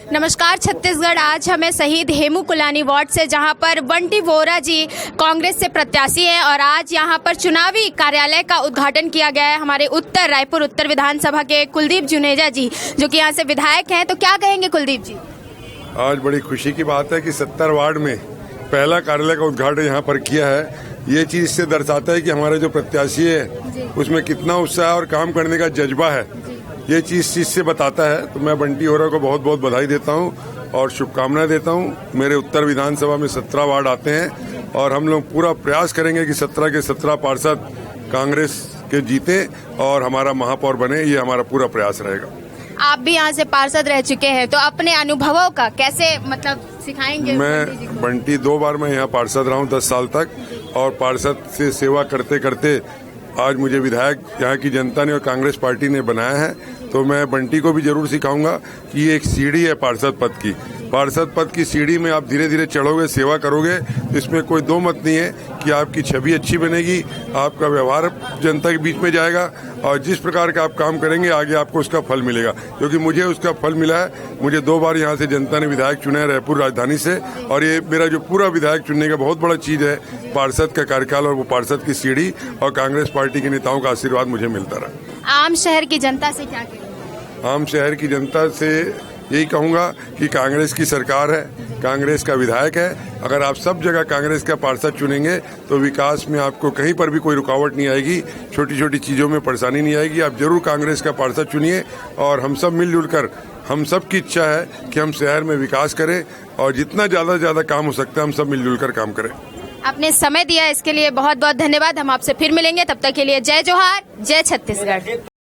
नमस्कार छत्तीसगढ़। आज हमें शहीद हेमू कुलानी वार्ड से, जहां पर बंटी वोरा जी कांग्रेस से प्रत्याशी हैं, और आज यहां पर चुनावी कार्यालय का उद्घाटन किया गया है हमारे रायपुर उत्तर विधानसभा के कुलदीप जुनेजा जी, जो कि यहां से विधायक हैं। तो क्या कहेंगे कुलदीप जी? आज बड़ी खुशी की बात है कि 70 वार्ड में पहला कार्यालय का उद्घाटन यहाँ पर किया है। ये चीज इससे दर्शाता है कि हमारे जो प्रत्याशी है उसमें कितना उत्साह और काम करने का जज्बा है। ये चीज से बताता है। तो मैं बंटी वोरा को बहुत बहुत बधाई देता हूँ और शुभकामनाएं देता हूँ। मेरे उत्तर विधानसभा में 17 वार्ड आते हैं और हम लोग पूरा प्रयास करेंगे कि 17 के 17 पार्षद कांग्रेस के जीते और हमारा महापौर बने। ये हमारा पूरा प्रयास रहेगा। आप भी यहाँ से पार्षद रह चुके हैं, तो अपने अनुभवों का कैसे सिखाएंगे? मैं बंटी 2 बार मैं यहाँ पार्षद रहा हूँ 10 साल तक, और पार्षद से सेवा करते करते आज मुझे विधायक यहाँ की जनता ने और कांग्रेस पार्टी ने बनाया है। तो मैं बंटी को भी जरूर सिखाऊंगा कि ये एक सीढ़ी है पार्षद पद की। पार्षद पद की सीढ़ी में आप धीरे धीरे चढ़ोगे, सेवा करोगे, इसमें कोई दो मत नहीं है कि आपकी छवि अच्छी बनेगी, आपका व्यवहार जनता के बीच में जाएगा, और जिस प्रकार का आप काम करेंगे आगे आपको उसका फल मिलेगा। क्योंकि मुझे उसका फल मिला है। मुझे 2 बार यहाँ से जनता ने विधायक चुना है रायपुर राजधानी से, और ये मेरा जो पूरा विधायक चुनने का बहुत बड़ा चीज है पार्षद का कार्यकाल और वो पार्षद की सीढ़ी और कांग्रेस पार्टी के नेताओं का आशीर्वाद मुझे मिलता रहा। आम शहर की जनता से क्या कहेंगे? आम शहर की जनता से यही कहूंगा कि कांग्रेस की सरकार है, कांग्रेस का विधायक है। अगर आप सब जगह कांग्रेस का पार्षद चुनेंगे तो विकास में आपको कहीं पर भी कोई रुकावट नहीं आएगी, छोटी छोटी चीजों में परेशानी नहीं आएगी। आप जरूर कांग्रेस का पार्षद चुनिए, और हम सब मिलजुल कर, हम सब की इच्छा है कि हम शहर में विकास करें और जितना ज्यादा काम हो सकता है हम सब मिलजुल कर काम करें। आपने समय दिया इसके लिए बहुत बहुत धन्यवाद। हम आपसे फिर मिलेंगे, तब तक के लिए जय जोहार, जय छत्तीसगढ़।